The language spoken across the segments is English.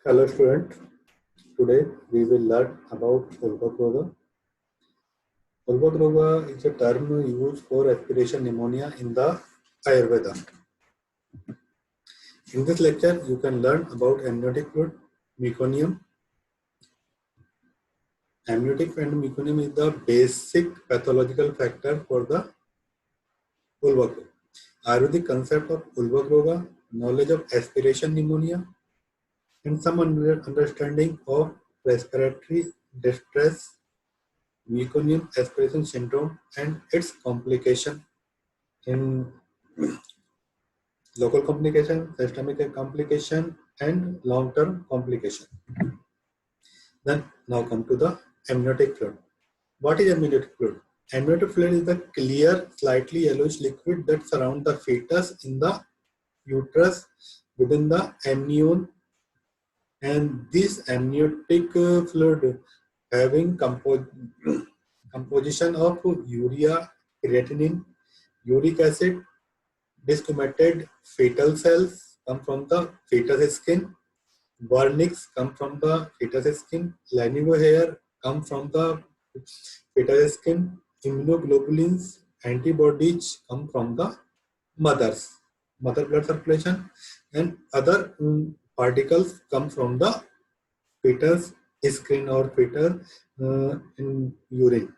Hello student, today we will learn about Ulvakroga. Ulvakroga is a term used for aspiration pneumonia in the Ayurveda. In this lecture, you can learn about amniotic fluid, meconium. Amniotic and meconium is the basic pathological factor for the Ulvakroga. Ayurvedic concept of Ulvakroga, knowledge of aspiration pneumonia, and some understanding of respiratory distress, meconium aspiration syndrome and its complication in local complication, systemic complication and long-term complication. Then now come to the amniotic fluid. What is amniotic fluid? Amniotic fluid is the clear, slightly yellowish liquid that surrounds the fetus in the uterus within the amnion, and this amniotic fluid having composition of urea, creatinine, uric acid. Desquamated fetal cells come from the fetus skin. Vernix come from the fetus skin. Lanugo hair come from the fetus skin. Immunoglobulins, antibodies come from the mother blood circulation, and other particles come from the fetus skin or fetus in urine.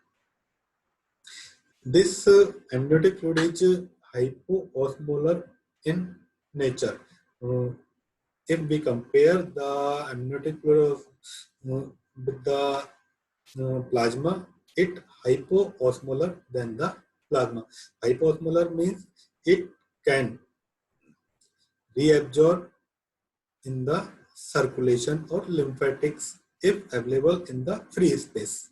This amniotic fluid is hypoosmolar in nature. If we compare the amniotic fluid with the plasma, it hypoosmolar than the plasma. Hypoosmolar means it can reabsorb in the circulation or lymphatics if available in the free space.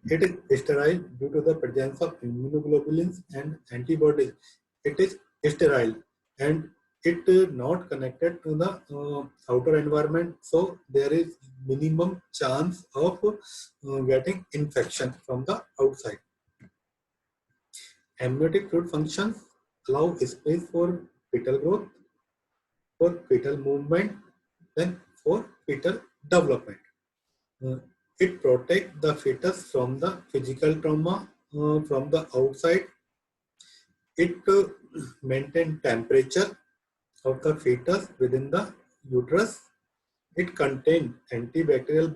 It is sterile due to the presence of immunoglobulins and antibodies. It is sterile and it is not connected to the outer environment, so there is minimum chance of getting infection from the outside. Amniotic fluid functions allow space for fetal growth, for fetal movement, then for fetal development. Uh, It protects the fetus from the physical trauma from the outside. It maintains temperature of the fetus within the uterus. It contains antibacterial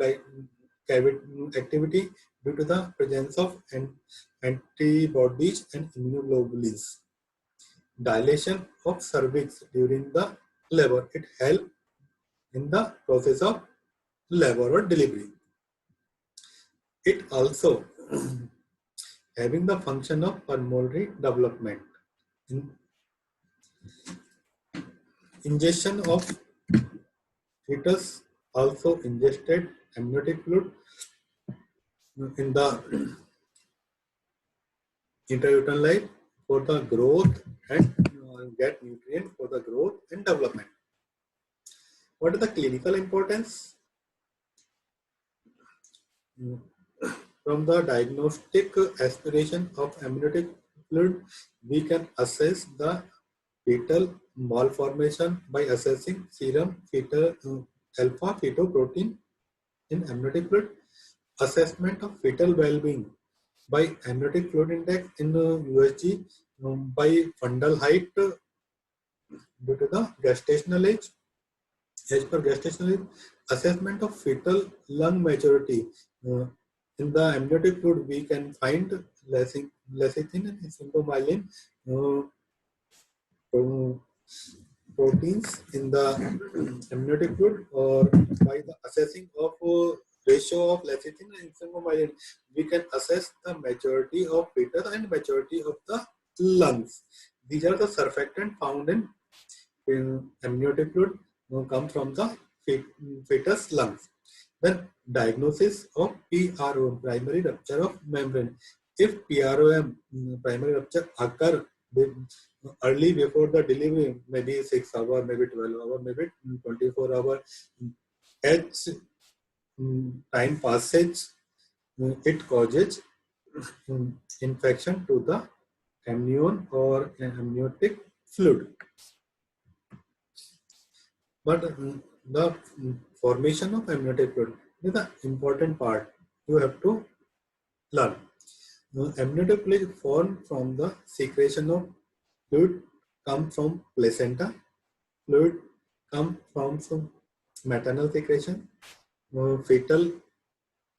activity due to the presence of antibodies and immunoglobulins. Dilation of cervix during the labor. It helps in the process of labor or delivery. It also having the function of pulmonary development. Ingestion of fetus also ingested amniotic fluid in the intrauterine life for the growth and get nutrient for the growth and development. What is the clinical importance? From the diagnostic aspiration of amniotic fluid, we can assess the fetal malformation by assessing serum fetal alpha fetoprotein in amniotic fluid, assessment of fetal well-being by amniotic fluid index in USG by fundal height due to the gestational age. As per gestational age, assessment of fetal lung maturity. In the amniotic fluid, we can find lecithin and symptomylin proteins in the amniotic fluid, or by the assessing of ratio of lecithin and symptomylin, we can assess the maturity of fetus and maturity of the lungs. These are the surfactants found in amniotic fluid come from the fetus lungs. Then diagnosis of PROM, primary rupture of membrane. If PROM, primary rupture, occur early before the delivery, maybe 6 hours, maybe 12 hours, maybe 24 hours, as time passes, it causes infection to the amnion or amniotic fluid. But the formation of amniotic fluid is the important part you have to learn. Amniotic fluid is formed from the secretion of fluid come from placenta. Fluid come from some maternal secretion. Fetal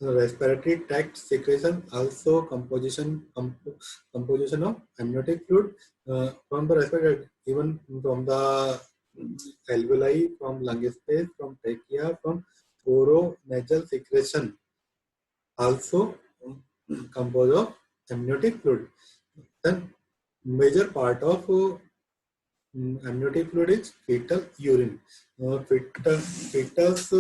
respiratory tract secretion, also composition of amniotic fluid from the respiratory, even from the alveoli, from lung space, from trachea, from oronasal secretion, also composed of amniotic fluid. Then major part of amniotic fluid is fetal urine. Fetus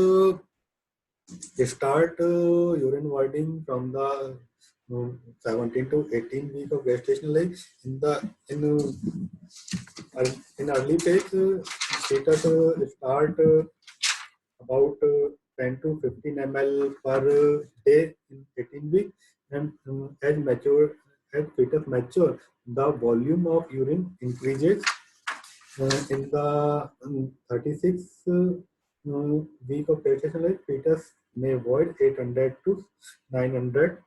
start urine voiding from the 17 to 18 week of gestational age. In early phase, fetus start about 10 to 15 ml per day in 18 weeks, and as fetus mature, the volume of urine increases. In the 36 week of gestational age, fetus may void 800 to 900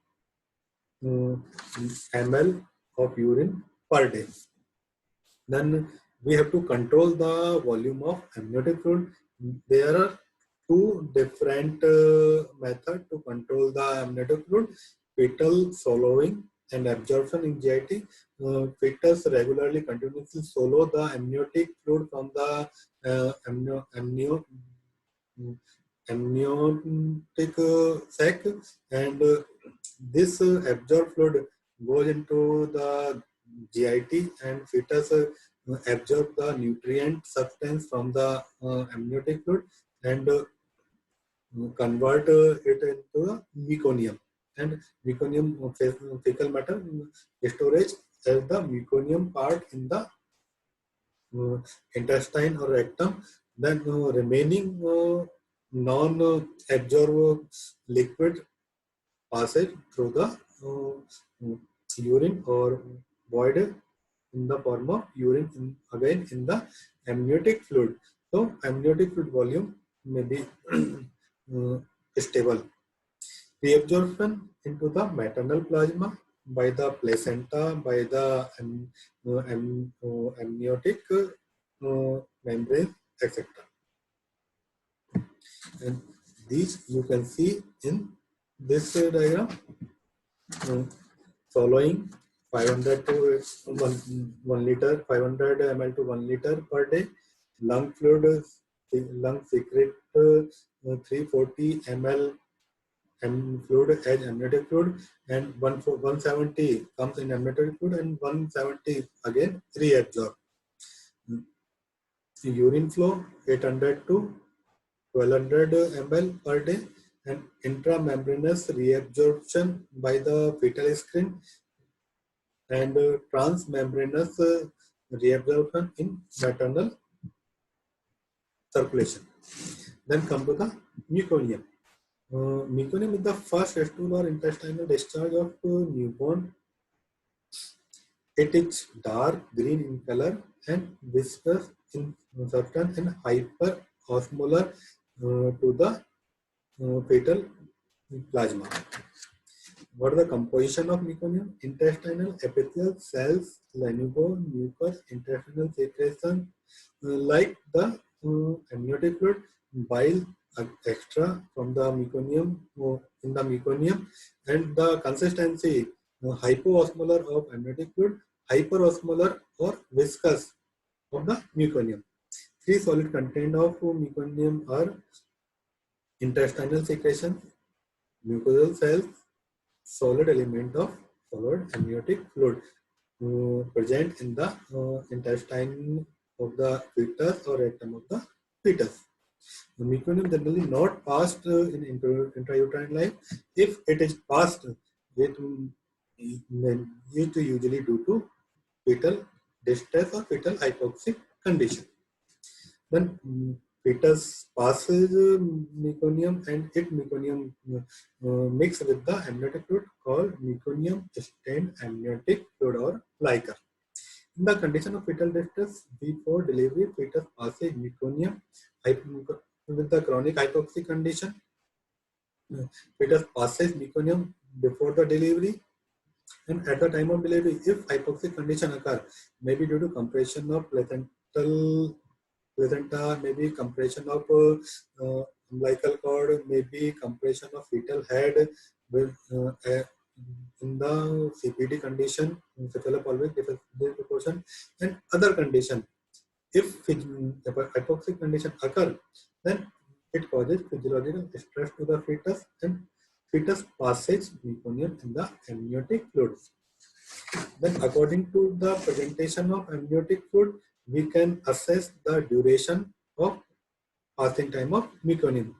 ml of urine per day. Then we have to control the volume of amniotic fluid. There are two different methods to control the amniotic fluid: fetal swallowing and absorption in GIT. Fetus regularly continuously swallow the amniotic fluid from the amniotic sac, and this absorbed fluid goes into the GIT, and fetus absorb the nutrient substance from the amniotic fluid and convert it into a meconium. And meconium fecal matter storage as the meconium part in the intestine or rectum. Then remaining non-absorbed liquid passes through the urine or void in the form of urine again in the amniotic fluid. So amniotic fluid volume may be stable. Reabsorption into the maternal plasma by the placenta, by the amniotic membrane, etc. And these you can see in this diagram. Following 500 to 1 liter, 500 ml to 1 liter per day. Lung fluid, lung secrete 340 ml fluid as amniotic fluid, and 170 comes in amniotic fluid, and 170 again reabsorb. Urine flow 800 to 1200 ml per day, and intramembranous reabsorption by the fetal screen, and transmembranous reabsorption in maternal circulation. Then come to the meconium. Meconium is the first stool or intestinal discharge of newborn. It is dark green in color and viscous in substance and hyperosmolar to the fetal plasma. What is the composition of meconium? Intestinal epithelial cells, lanugo, mucus, intestinal secretion, like the amniotic fluid, bile extra from the meconium in the meconium, and the consistency hypoosmolar of amniotic fluid, hyperosmolar or viscous of the meconium. Three solid content of meconium are intestinal secretion, mucosal cells, solid element of solid amniotic fluid present in the intestine of the fetus or rectum of the fetus. The meconium generally not passed in intrauterine life. If it is passed, it is usually due to fetal distress or fetal hypoxic condition. Then fetus passes meconium, and it meconium mix with the amniotic fluid called meconium stained amniotic fluid or liquor. In the condition of fetal distress before delivery, fetus passes meconium with the chronic hypoxic condition. Fetus passes meconium before the delivery, and at the time of delivery, if hypoxic condition occur, maybe due to compression of placenta, maybe compression of umbilical cord, maybe compression of fetal head with in the CPD condition, cephalopelvic disproportion, and other condition. If hypoxic condition occur, then it causes physiological stress to the fetus and fetus passes meconium in the amniotic fluids. Then according to the presentation of amniotic fluid, we can assess the duration of passing time of meconium.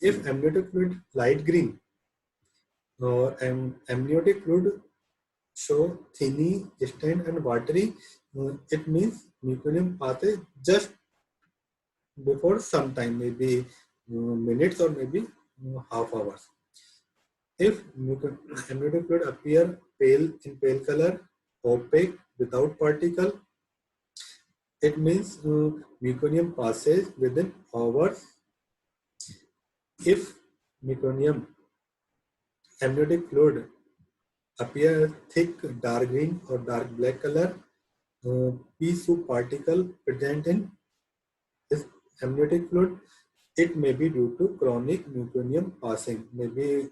If amniotic fluid light green or amniotic fluid show thinny, stained and watery, it means meconium passes just before some time, maybe minutes or maybe half hours. If amniotic fluid appear pale in pale color, opaque, without particle, it means meconium passes within hours. If meconium amniotic fluid appear thick dark green or dark black color, pea soup particle present in this amniotic fluid, it may be due to chronic meconium passing, maybe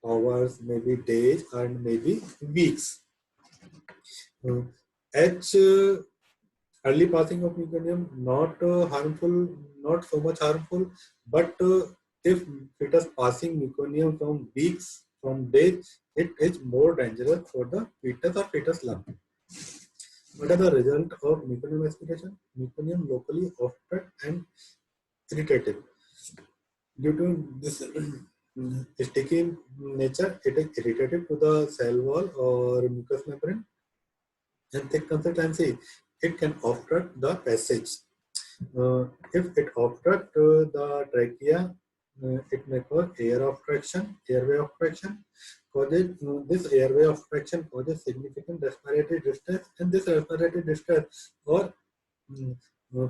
hours, maybe days, and maybe weeks. H early passing of meconium not harmful, not so much harmful, but if fetus passing meconium from weeks, from days, it is more dangerous for the fetus or fetus lung. What are the result of meconium aspiration? Meconium locally obstruct and irritative. Due to this sticky nature, it is irritative to the cell wall or mucous membrane, and thick consistency, it can obstruct the passage. If it obstruct the trachea, it may cause airway obstruction. This airway obstruction causes significant respiratory distress, and this respiratory distress or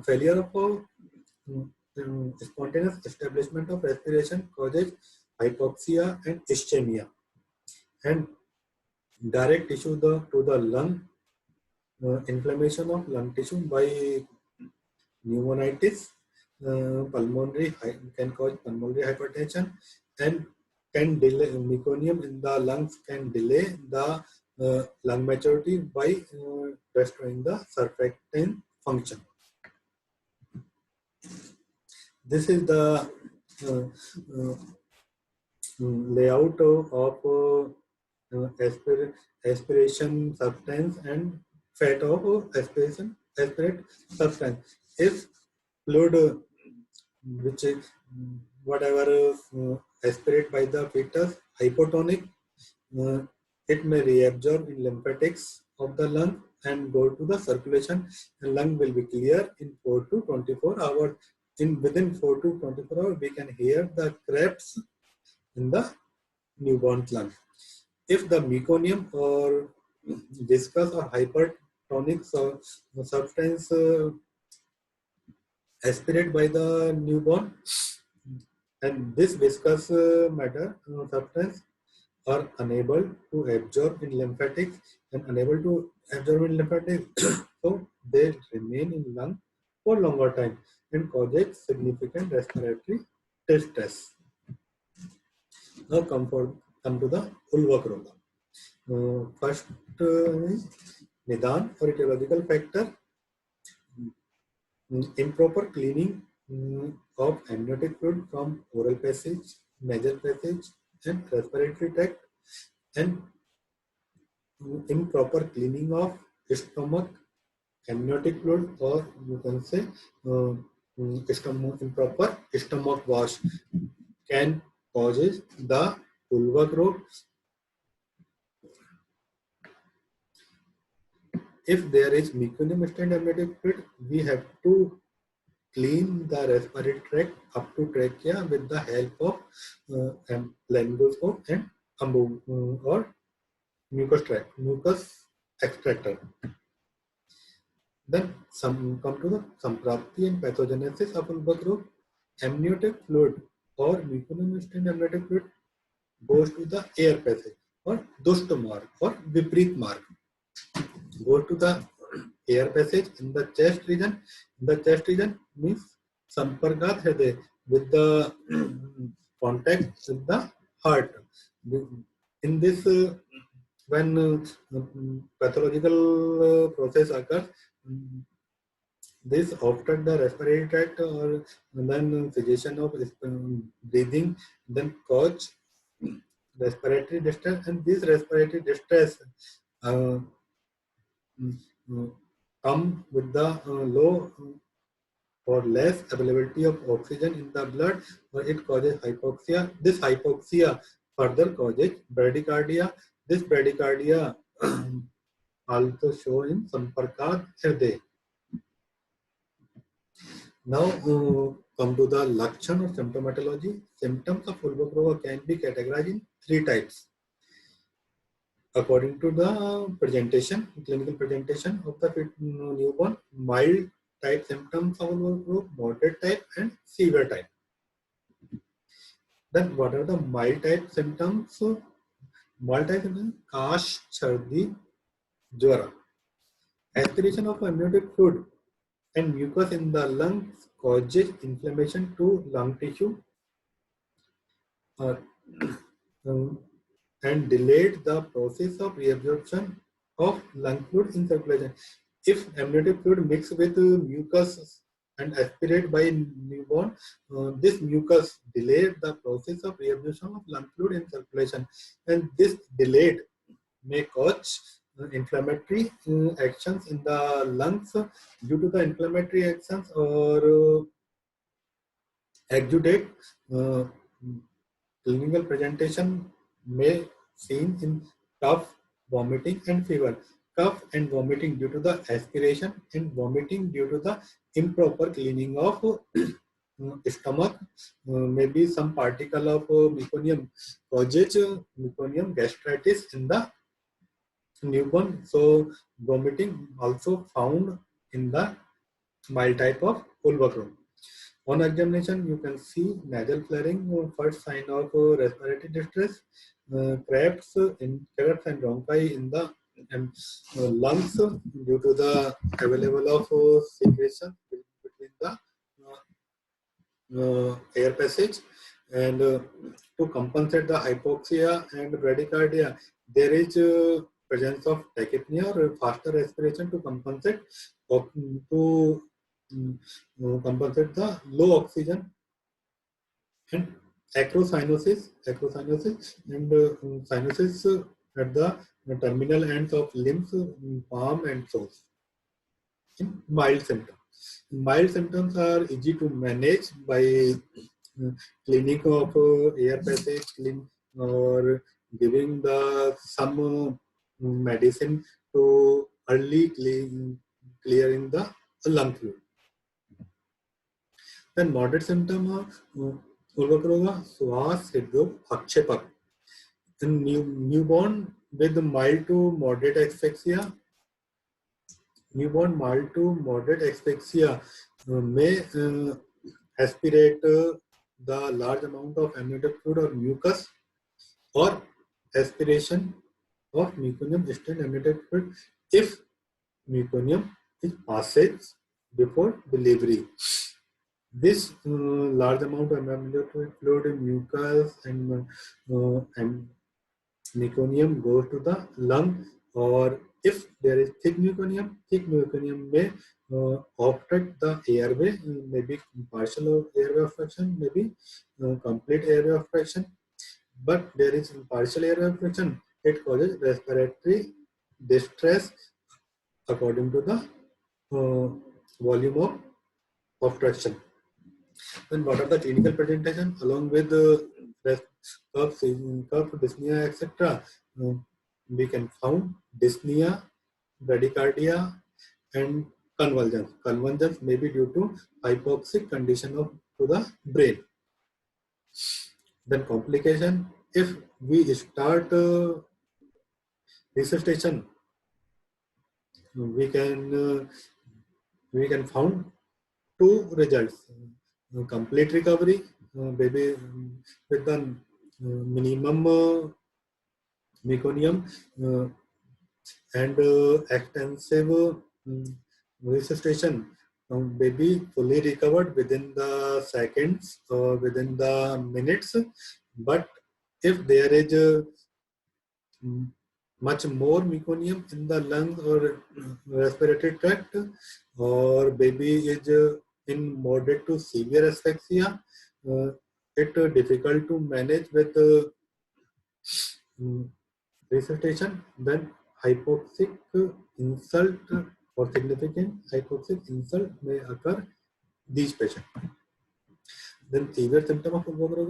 failure of spontaneous establishment of respiration causes hypoxia and ischemia, and direct tissue to the lung, inflammation of lung tissue by pneumonitis, can cause pulmonary hypertension, and can delay meconium in the lungs can delay the lung maturity by destroying the surfactant function. This is the uh, uh, layout of aspiration substance and fat of aspirate substance. If fluid which is whatever aspirate by the fetus hypotonic, uh, it may reabsorb in lymphatics of the lung and go to the circulation, and lung will be clear in 4 to 24 hours. Within 4 to 24 hours, we can hear the cracks in the newborn lung. If the meconium or viscous or hypertonic substance aspirate by the newborn, and this viscous matter substance are unable to absorb in lymphatics and unable to absorb in lymphatics, so they remain in lung for longer time and causes significant respiratory distress. Now come to the Ulvak Roga. First Nidan or etiological factor, improper cleaning of amniotic fluid from oral passage, nasal passage, and respiratory tract, and improper cleaning of stomach, amniotic fluid, or you can say improper stomach wash can causes the Ulvak Roga. If there is meconium stained amniotic fluid, we have to clean the respiratory tract up to trachea with the help of laryngoscope and or mucus extractor. Then some come to the samprapti and pathogenesis of Ulva group. Amniotic fluid or meconium amniotic fluid goes to the air passage or dushta marg or viprit marg. Goes to the air passage in the chest region. The chest region means samparkat hriday with the contact with the heart. In this, when pathological process occurs, this often the respiratory tract or then suggestion of breathing, then cause respiratory distress, and this respiratory distress uh, come with the low or less availability of oxygen in the blood, or it causes hypoxia. This hypoxia further causes bradycardia. This bradycardia also show in Samparkat Hriday. Now come to the Lakshan or symptomatology. Symptoms of Ulva can be categorized in 3 types. According to the presentation, clinical presentation of the newborn, mild type symptoms of Ulva, moderate type, and severe type. Then what are the mild type symptoms? Mild type symptoms: kash, chardi, jwara. Aspiration of amniotic fluid and mucus in the lungs causes inflammation to lung tissue uh, and delayed the process of reabsorption of lung fluid in circulation. If amniotic fluid mixed with mucus and aspirated by newborn, this mucus delayed the process of reabsorption of lung fluid in circulation, and this delayed may cause inflammatory actions in the lungs. Due to the inflammatory actions or exudate, clinical presentation may seen in cough, vomiting, and fever. Cough and vomiting due to the aspiration, and vomiting due to the improper cleaning of stomach. Maybe some particle of meconium causes meconium gastritis in the newborn. So vomiting also found in the mild type of Ulva. On examination, you can see nasal flaring, first sign of respiratory distress, cracks in cracks and bronchi in the lungs due to the available of secretion between the air passage, and to compensate the hypoxia and bradycardia, there is presence of tachypnea or faster respiration to compensate to compensate the low oxygen, and acrocyanosis and cyanosis at the terminal ends of limbs, palm and toes. In mild symptoms. Mild symptoms are easy to manage by cleaning of air passage, or giving the some medicine to early clearing the lung fluid. Then moderate symptom of Urvakroga, Swas, Hidro, Akshepak. In newborn with mild to moderate asphyxia, may aspirate the large amount of amniotic fluid or mucus, or aspiration of meconium distant amniotic fluid if meconium is passage before delivery. This large amount of amniotic fluid, mucus, and meconium goes to the lung, or if there is thick meconium may obstruct the airway, maybe partial airway obstruction, maybe complete airway obstruction. But there is partial airway obstruction, it causes respiratory distress according to the volume of obstruction. Then what are the clinical presentation along with the curve, dyspnea, etc. We can found dyspnea, bradycardia, and convulsions. Convulsions may be due to hypoxic condition of to the brain. Then complication, if we start resuscitation, we can found two results: complete recovery, baby with the minimum meconium, and extensive resuscitation. Baby fully recovered within the seconds or within the minutes. But if there is mm, much more meconium in the lungs or respiratory tract, or baby is in moderate to severe asphyxia, it difficult to manage with mm, resuscitation, then hypoxic insult or significant hypoxic insult may occur these patients. Then severe symptom of होगा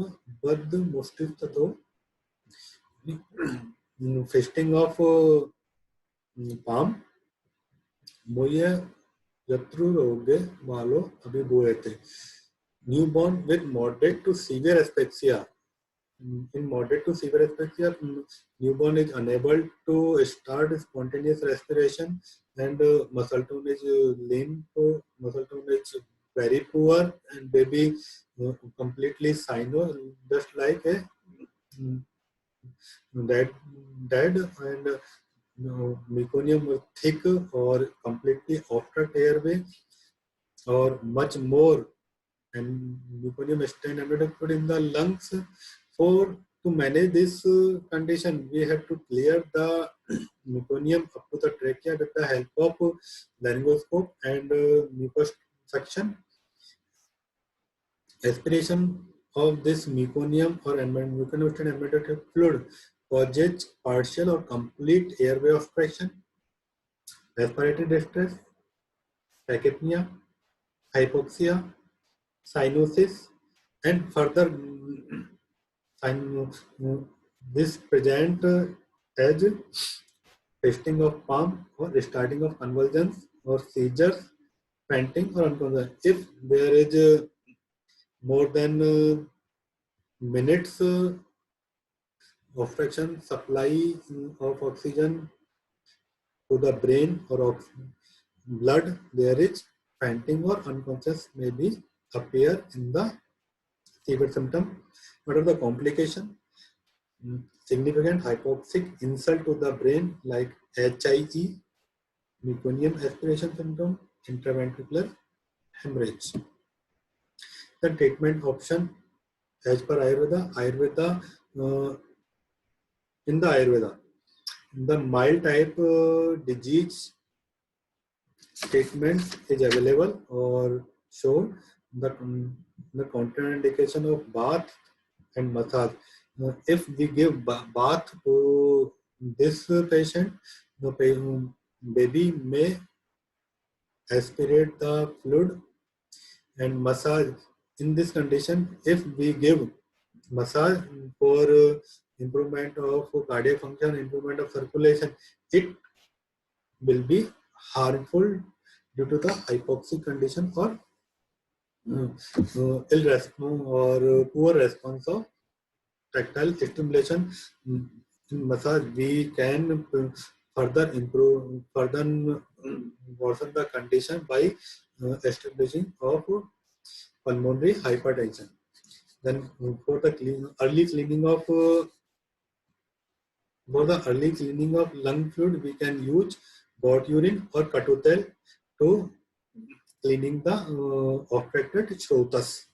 बद मस्तिष्क तो फेस्टिंग of palm मोये यत्रु रोगे वालो अभिभूयते. Newborn with moderate to severe asphyxia. In moderate to severe asphyxia, newborn is unable to start spontaneous respiration, and muscle tone is limp, muscle tone is very poor, and baby completely cyno, just like a dead, and meconium thick or completely obstruct airway, or much more, and meconium stain put in the lungs. For to manage this condition, we have to clear the meconium up to the trachea with the help of laryngoscope and mucus suction. Aspiration of this meconium or meconium administrative fluid causes partial or complete airway obstruction, respiratory distress, tachypnea, hypoxia, cyanosis, and further this present as twisting of palm or starting of convulsions or seizures, fainting or unconscious. If there is more than minutes obstruction supply of oxygen to the brain or blood, there is fainting or unconscious may be appear in the severe symptom. What are the complications? Significant hypoxic insult to the brain like HIE, meconium aspiration syndrome, intraventricular hemorrhage. The treatment option as per Ayurveda, in the Ayurveda, the mild type disease treatment is available or shown. The contraindication of bath and massage. If we give bath to this patient, the baby may aspirate the fluid, and massage in this condition, if we give massage for improvement of cardiac function, improvement of circulation, it will be harmful due to the hypoxic condition or ill response or poor response of tactile stimulation. In massage, we can further worsen the condition by establishing of pulmonary hypertension. Then for the early cleaning of lung fluid, we can use bot urine or katutel to cleaning the obstructed throatus.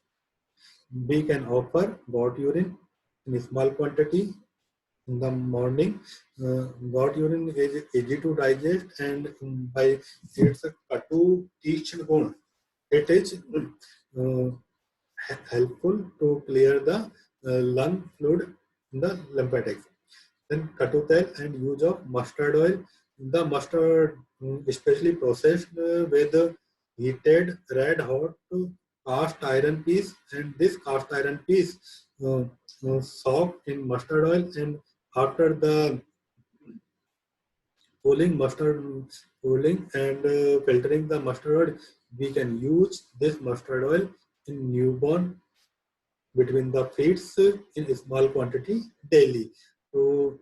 We can offer bot urine in small quantity in the morning. Bot urine is easy to digest, and by its katu teached bone, it is helpful to clear the lung fluid in the lymphatics. Then katutel and use of mustard oil. The mustard, especially processed with heated red hot cast iron piece, and this cast iron piece soaked in mustard oil, and after the cooling and filtering the mustard oil, we can use this mustard oil in newborn between the feeds in small quantity daily to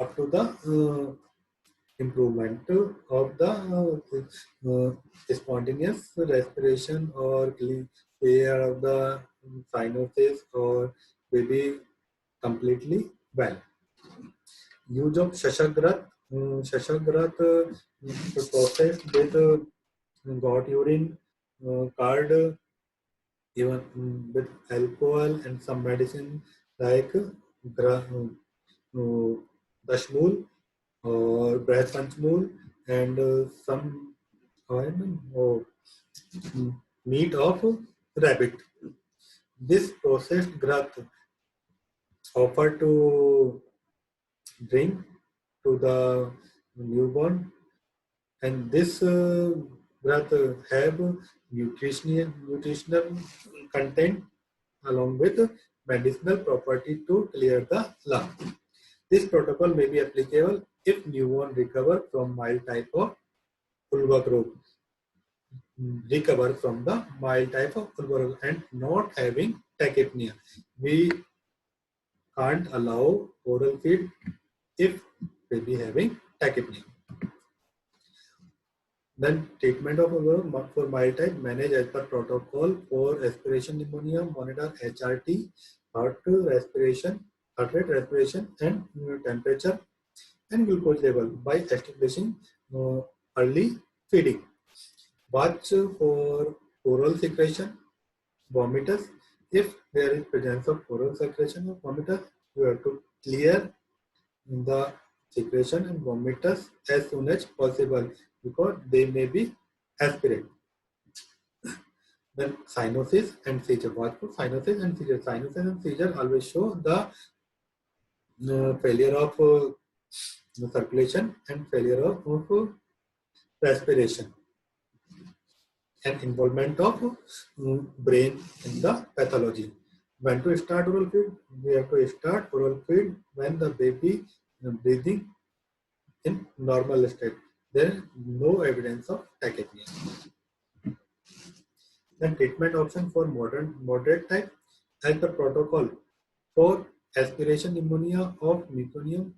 up to the improvement of the spontaneous respiration or clear of the sinuses or maybe completely well. Use of Shashagrat. Shashagrat process with got urine, card, even with alcohol and some medicine like Dashmul or breath Panchmul and some meat of rabbit. This processed grath offered to drink to the newborn, and this grath have nutritional content along with medicinal property to clear the lung. This protocol may be applicable if newborn recover from mild type of Ulva group, recover from the mild type of Ulva group and not having tachypnea. We can't allow oral feed if baby having tachypnea. Then treatment of Ulva for mild type, manage as per protocol for respiration pneumonia, monitor HRT, heart rate, respiration and temperature and glucose level by establishing early feeding. Watch for oral secretion, vomitus. If there is presence of oral secretion or vomitus, you have to clear the secretion and vomitus as soon as possible because they may be aspirate. Then cyanosis and seizure. Watch for cyanosis and seizure. Cyanosis and seizure always show the failure of circulation and failure of respiration and involvement of brain in the pathology. When to start oral feed? We have to start oral feed when the baby breathing in normal state. There is no evidence of tachypnea. Then treatment option for moderate type as the protocol for aspiration pneumonia of meconium,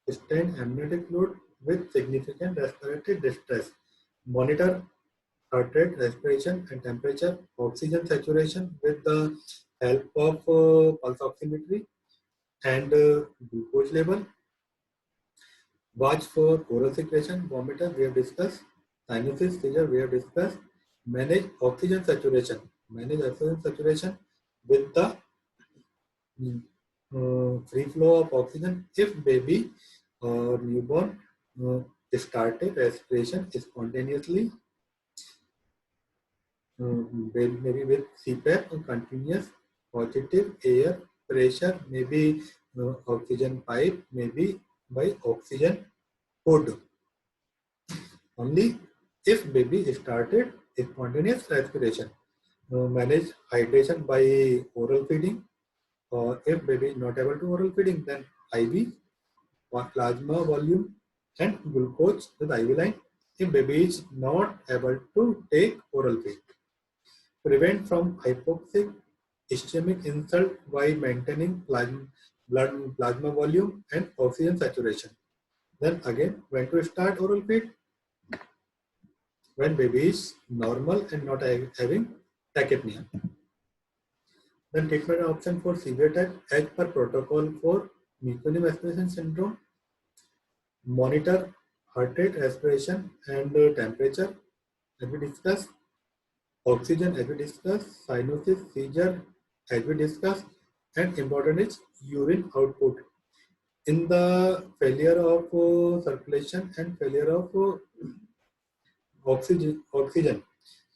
sustained amniotic fluid with significant respiratory distress. Monitor heart rate, respiration and temperature, oxygen saturation with the help of pulse oximetry and glucose level. Watch for oral secretion, vomitus, we have discussed. Cyanosis, seizure, we have discussed. Manage oxygen saturation. Manage oxygen saturation with the free flow of oxygen if baby or newborn started respiration spontaneously, maybe with CPAP, continuous positive air pressure, maybe oxygen pipe, maybe by oxygen hood. Only if baby started spontaneous respiration. Manage hydration by oral feeding, or if baby is not able to oral feeding, then IV, plasma volume and glucose with IV line if baby is not able to take oral feed. Prevent from hypoxic ischemic insult by maintaining plasma volume and oxygen saturation. Then again, when to start oral feed? When baby is normal and not having tachypnea. Then treatment option for severe type as per protocol for meconium aspiration syndrome. Monitor heart rate, respiration and temperature as we discussed. Oxygen as we discussed. Cyanosis, seizure as we discussed. And important is urine output. In the failure of circulation and failure of oxygen,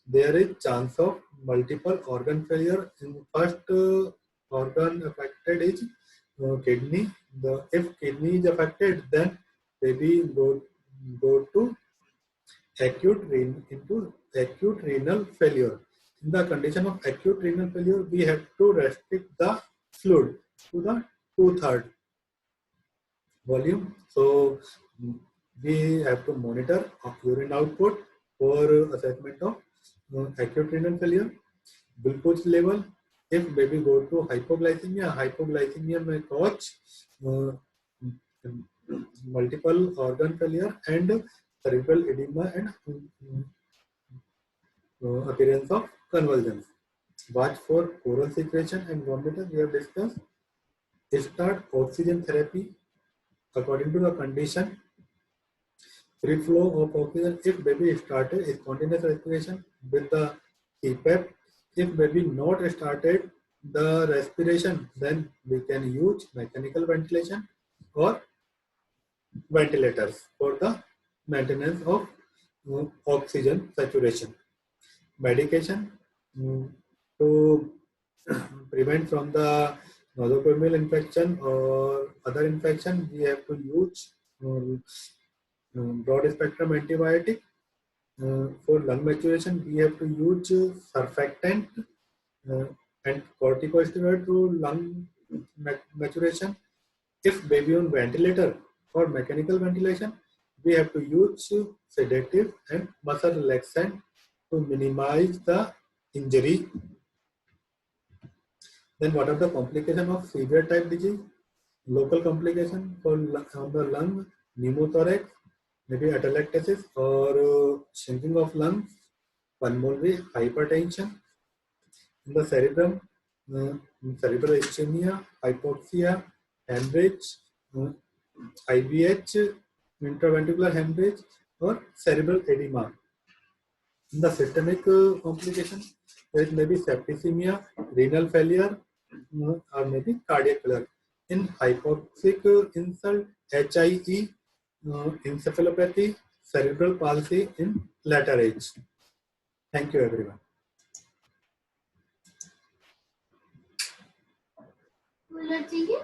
there is chance of multiple organ failure. In first organ affected is kidney. If kidney is affected, then baby go to acute renal failure. In the condition of acute renal failure, we have to restrict the fluid to the 2/3 volume. So we have to monitor urine output for assessment of acute renal failure. Glucose level. If baby go to hypoglycemia may cause multiple organ failure, and cerebral edema and appearance of convulsions. Watch for oral secretion and vomiting. We have discussed. Start oxygen therapy according to the condition. Free flow of oxygen if baby started spontaneous respiration with the CPAP. If baby not started the respiration, then we can use mechanical ventilation or ventilators for the maintenance of oxygen saturation. Medication to prevent from the nosocomial infection or other infection, we have to use broad spectrum antibiotic. For lung maturation, we have to use surfactant uh, and corticosteroid to lung maturation. If baby on ventilator or mechanical ventilation, we have to use sedative and muscle relaxant to minimize the injury. Then what are the complications of severe type disease? Local complication for on the lung, pneumothorax, maybe atelectasis or shrinking of lungs, pulmonary hypertension. In the cerebrum, uh, cerebral ischemia, hypoxia, hemorrhage, uh, IVH, intraventricular hemorrhage, or cerebral edema. In the systemic complication, there may be septicemia, renal failure, or maybe cardiac failure. In hypoxic insult, HIE, encephalopathy, cerebral palsy in later age. Thank you, everyone. Cooler चाहिए